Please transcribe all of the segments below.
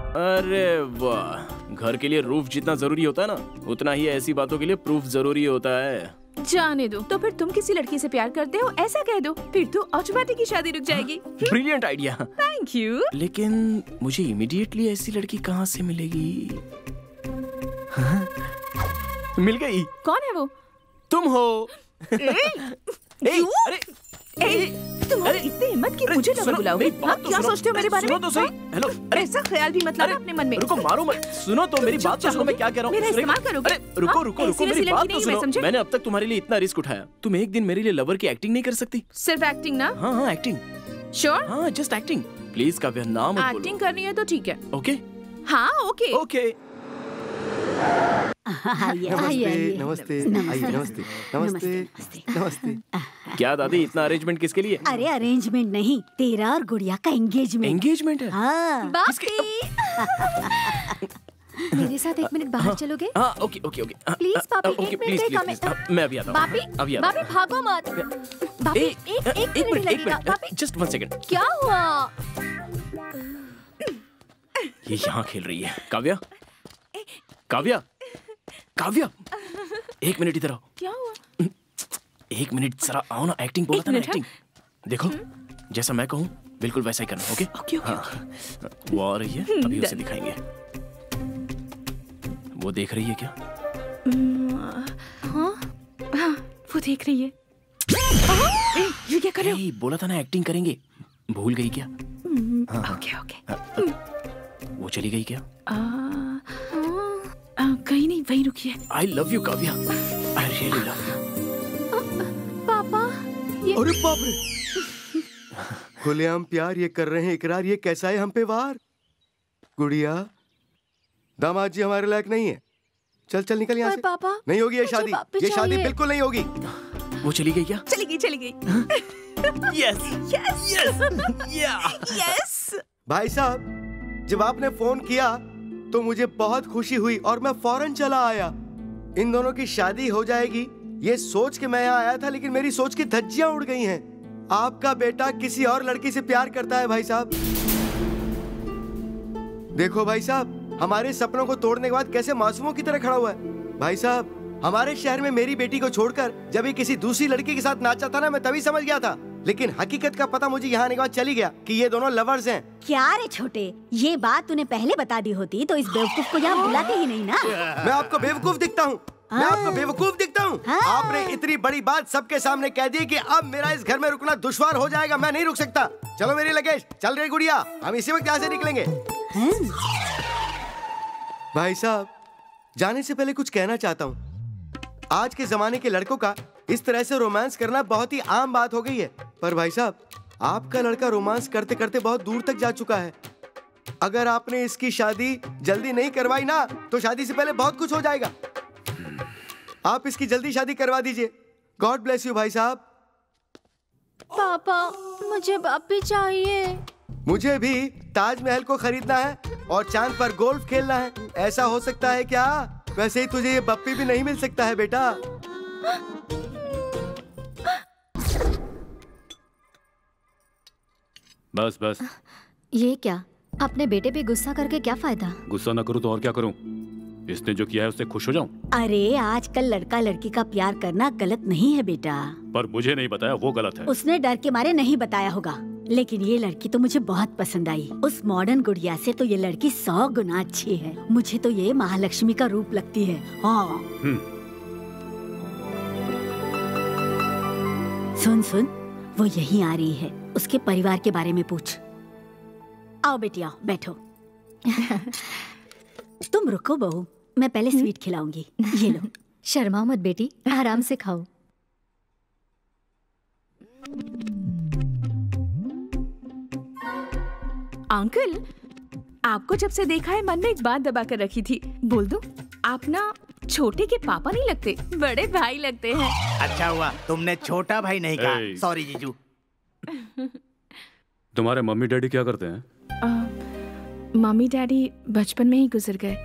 अरे वाह, घर के लिए रूफ जितना जरूरी होता है ना, उतना ही ऐसी बातों के लिए प्रूफ जरूरी होता है। जाने दो। तो फिर तुम किसी लड़की से प्यार करते हो ऐसा कह दो, फिर तो ऑटोमेटिक ही शादी रुक जाएगी। Brilliant idea. Thank you. लेकिन मुझे इमीडिएटली ऐसी लड़की कहाँ से मिलेगी? हाँ? मिल गई। कौन है वो? तुम हो। तुम्हारी इतनी हिम्मत कि मुझे लवर बुलाओगे? क्या सोचते हो मेरे बारे में? सुनो तो सही। हेलो, ऐसा ख्याल भी मत लाना अपने मन में। रुको, मारो मत। सुनो तो, मेरी बात तो सुनो, मैं क्या कह रहा हूँ। मेरा इस्तेमाल करोगे? रुको रुको रुको, मेरी बात तो सुनो। मैंने अब तक तुम्हारे लिए इतना रिस्क उठाया, तुम एक दिन मेरे लिए लवर की एक्टिंग नहीं कर सकती? सिर्फ एक्टिंग ना? हाँ हाँ, एक्टिंग। श्योर? हाँ, जस्ट एक्टिंग। प्लीज काव्या, नाम मत बोलो। एक्टिंग करनी है तो ठीक है। ओके? हाँ ओके। ओके। नमस्ते नमस्ते नमस्ते नमस्ते। क्या दादी, इतना अरेंजमेंट किसके लिए? अरे अरेंजमेंट नहीं, तेरा और गुड़िया का एंगेजमेंट। एंगेजमेंट है? हाँ। मेरे साथ 1 मिनट बाहर चलोगे? हाँ ओके ओके ओके। प्लीज पापी, ओके, 1 मिनट का काम। मैं अभी आता हूँ। अभी आता हूँ। बापी भागो मत। बापी एक मिनट लगेगा। Bapi just 1 second. क्या हुआ? ये यहाँ खेल रही है। काव्या, काव्या, काव्या, 1 मिनट इधर आओ। क्या हुआ? 1 मिनट जरा आओ ना, एक्टिंग बोला था ना, एक्टिंग। देखो, जैसा मैं कहूँ बिल्कुल वैसा ही करना। ओके? Okay okay. हाँ, वो आ रही है, अभी उसे दिखाएंगे। वो देख रही है क्या? हाँ हाँ, वो देख रही है। ये क्या कर रहे हो? बोला था ना एक्टिंग करेंगे, भूल गई क्या? Okay okay. वो चली गई क्या? कहीं नहीं, वहीं रुकी है। I love you Kavya, I really love you. पापा अरे बाप रे, खुलेआम प्यार ये कर रहे हैं इकरार, ये कैसा है हम पे वार? गुड़िया, दामाद जी हमारे लायक नहीं है। चल चल निकल यहाँ से। पापा नहीं होगी ये शादी, ये शादी बिल्कुल नहीं होगी। वो चली गई क्या? चली गई, चली गई। Yes yes yes yes. भाई साहब, जब आपने फोन किया तो मुझे बहुत खुशी हुई और मैं फौरन चला आया। इन दोनों की शादी हो जाएगी ये सोच के मैं यहाँ आया था, लेकिन मेरी सोच की धज्जियां उड़ गई हैं। आपका बेटा किसी और लड़की से प्यार करता है भाई साहब। देखो भाई साहब, हमारे सपनों को तोड़ने के बाद कैसे मासूमों की तरह खड़ा हुआ है। भाई साहब, हमारे शहर में मेरी बेटी को छोड़कर जब ये किसी दूसरी लड़की के साथ नाचा था ना, मैं तभी समझ गया था, लेकिन हकीकत का पता मुझे यहाँ आने के बाद चली गया कि ये दोनों लवर्स हैं। क्या रे छोटे, ये बात तूने पहले बता दी होती तो इस बेवकूफ को यहाँ बुलाते ही नहीं ना। मैं आपको बेवकूफ दिखता हूँ? मैं आपको बेवकूफ दिखता हूँ? आपने इतनी बड़ी बात सबके सामने कह दी कि अब मेरा इस घर में रुकना दुश्वार हो जाएगा। मैं नहीं रुक सकता। चलो मेरी लगेज, चल रही गुड़िया, हम इसी वक्त यहाँ से निकलेंगे। भाई साहब, जाने से पहले कुछ कहना चाहता हूँ। आज के जमाने के लड़कों का इस तरह से रोमांस करना बहुत ही आम बात हो गई है, पर भाई साहब, आपका लड़का रोमांस करते करते बहुत दूर तक जा चुका है। अगर आपने इसकी शादी जल्दी नहीं करवाई ना, तो शादी से पहले बहुत कुछ हो जाएगा। आप इसकी जल्दी शादी करवा दीजिए। गॉड ब्लेस यू भाई साहब। पापा, मुझे बापी चाहिए। मुझे भी ताजमहल को खरीदना है और चांद पर गोल्फ खेलना है। ऐसा हो सकता है क्या? वैसे ही तुझे ये बप्पी भी नहीं मिल सकता है बेटा। बस बस। ये क्या? अपने बेटे पे गुस्सा करके क्या फायदा? गुस्सा ना करूं तो और क्या करूं? इसने जो किया है उससे खुश हो जाऊं? अरे आजकल लड़का लड़की का प्यार करना गलत नहीं है बेटा। पर मुझे नहीं बताया वो गलत है। उसने डर के मारे नहीं बताया होगा, लेकिन ये लड़की तो मुझे बहुत पसंद आई। उस मॉडर्न गुड़िया से तो ये लड़की 100 गुना अच्छी है। मुझे तो ये महालक्ष्मी का रूप लगती है। हाँ। सुन सुन, वो यहीं आ रही है। उसके परिवार के बारे में पूछ। आओ बेटी आओ, बैठो। तुम रुको बहू, मैं पहले स्वीट खिलाऊंगी। ये लो। शर्माओ मत बेटी, आराम से खाओ। अंकल, आपको जब से देखा है मन में एक बात दबा कर रखी थी, बोल दूं? आप ना छोटे के पापा नहीं लगते, बड़े भाई लगते हैं। अच्छा हुआ तुमने छोटा भाई नहीं कहा। सॉरी जीजू। तुम्हारे मम्मी डैडी क्या करते हैं? मम्मी डैडी बचपन में ही गुजर गए।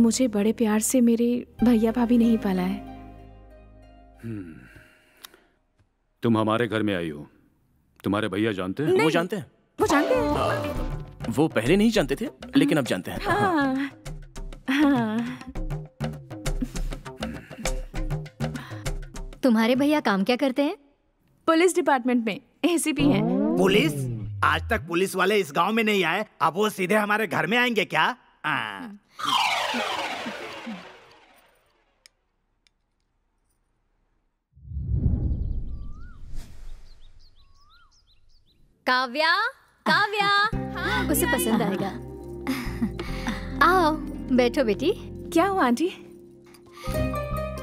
मुझे बड़े प्यार से मेरे भैया भाभी नहीं पाला है। तुम हमारे घर में आई हो, तुम्हारे भैया जानते हैं? वो जानते हैं। वो जानते हैं? वो पहले नहीं जानते थे, लेकिन अब जानते हैं। हाँ, हाँ। तुम्हारे भैया काम क्या करते हैं? पुलिस डिपार्टमेंट में एसीपी हैं। पुलिस? आज तक पुलिस वाले इस गांव में नहीं आए, अब वो सीधे हमारे घर में आएंगे क्या? काव्या, काव्या, हाँ, उसे पसंद आएगा। आओ बैठो बेटी। क्या हुआ आंटी?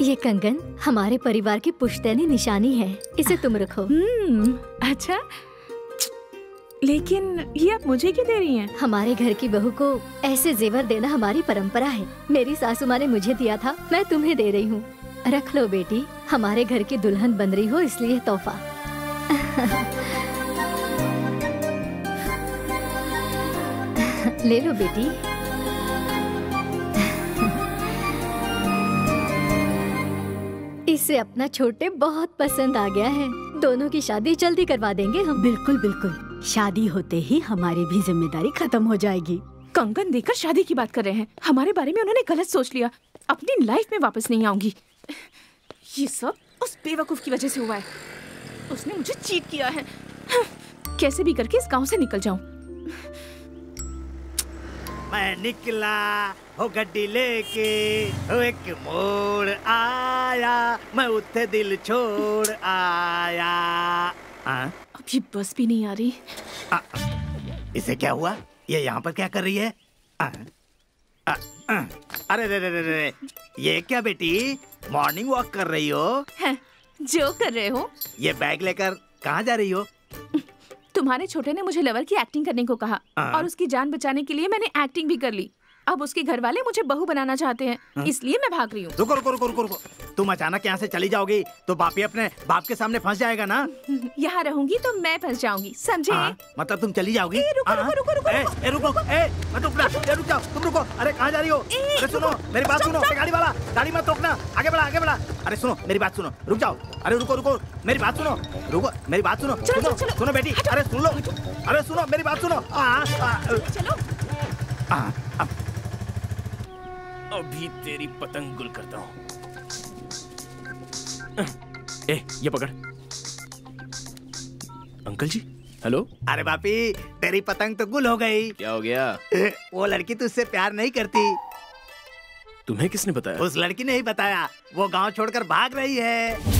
ये कंगन हमारे परिवार की पुश्तैनी निशानी है, इसे तुम रखो। अच्छा, लेकिन ये आप मुझे क्यों दे रही हैं? हमारे घर की बहू को ऐसे जेवर देना हमारी परंपरा है। मेरी सासू माँ ने मुझे दिया था, मैं तुम्हें दे रही हूँ। रख लो बेटी, हमारे घर की दुल्हन बन रही हो इसलिए तोहफा। ले लो बेटी। इसे अपना छोटे बहुत पसंद आ गया है। दोनों की शादी जल्दी करवा देंगे हम। बिल्कुल बिल्कुल, शादी होते ही हमारी भी जिम्मेदारी खत्म हो जाएगी। कंगन देकर शादी की बात कर रहे हैं। हमारे बारे में उन्होंने गलत सोच लिया। अपनी लाइफ में वापस नहीं आऊंगी। ये सब उस बेवकूफ की वजह से हुआ है। उसने मुझे चीट किया है। कैसे भी करके इस गांव से निकल जाऊं। मैं निकला हो गड्डी लेके, हो एक मोड़ आया, मैं उत्ते दिल छोड़ आया। अब ये बस भी नहीं आ रही। इसे क्या हुआ? ये यहाँ पर क्या कर रही है? अरे रे रे रे रे, ये क्या बेटी, मॉर्निंग वॉक कर रही हो? जो कर रहे हो। ये बैग लेकर कहाँ जा रही हो? तुम्हारे छोटे ने मुझे लवर की एक्टिंग करने को कहा और उसकी जान बचाने के लिए मैंने एक्टिंग भी कर ली। अब उसके घर वाले मुझे बहू बनाना चाहते हैं, इसलिए मैं भाग रही हूँ। रुको रुको रुको रुको, तुम अचानक यहाँ से चली जाओगी तो बापी अपने बाप के सामने फंस जाएगा ना। यहाँ रहूंगी तो मैं फंस जाऊंगी, समझे? मतलब तुम चली जाओगी? रुको रुको रुको रुको रुको, मत रुकना, रुक जाओ, तुम रुको। अरे कहाँ जा रही हो? अरे सुनो मेरी बात सुनो, गाड़ी वाला, गाड़ी मत रोकना, आगे बढ़ा आगे बढ़ा। अरे सुनो मेरी बात सुनो, रुक जाओ। अरे रुको रुको, मेरी बात सुनो, रुको मेरी बात सुनो, सुनो बेटी, अरे सुन लो, अरे सुनो मेरी बात सुनो। चलो। अभी तेरी पतंग गुल करता हूँ। ये पकड़। अंकल जी, हेलो। अरे बापी, तेरी पतंग तो गुल हो गई। क्या हो गया? वो लड़की तुझसे प्यार नहीं करती। तुम्हें किसने बताया? उस लड़की ने ही बताया। वो गांव छोड़कर भाग रही है।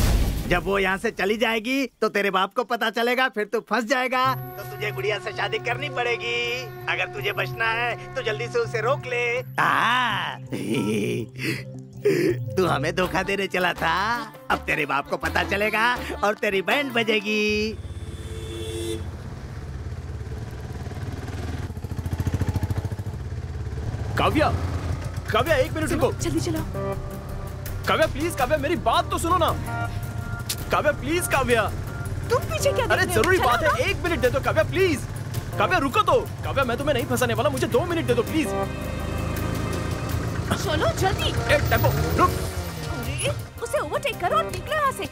जब वो यहाँ से चली जाएगी तो तेरे बाप को पता चलेगा, फिर तू फंस जाएगा। तो तुझे गुड़िया से शादी करनी पड़ेगी। अगर तुझे बचना है तो जल्दी से उसे रोक ले। तू हमें धोखा देने चला था, अब तेरे बाप को पता चलेगा और तेरी बैंड बजेगी। काव्या, काव्या एक मिनट रुको। जल्दी चलो। काव्या प्लीज, काव्या मेरी बात तो सुनो ना। काव्या प्लीज, काव्या। तुम पीछे क्या? अरे जरूरी बात है, 1 मिनट दे दो काव्या प्लीज। काव्या रुको तो। काव्या मैं तुम्हें नहीं फंसाने वाला, मुझे 2 मिनट दे दो प्लीज। चलो जल्दी। एक टेम्पो, रुक। उसे ओवरटेक करो और निकलो यहाँ से।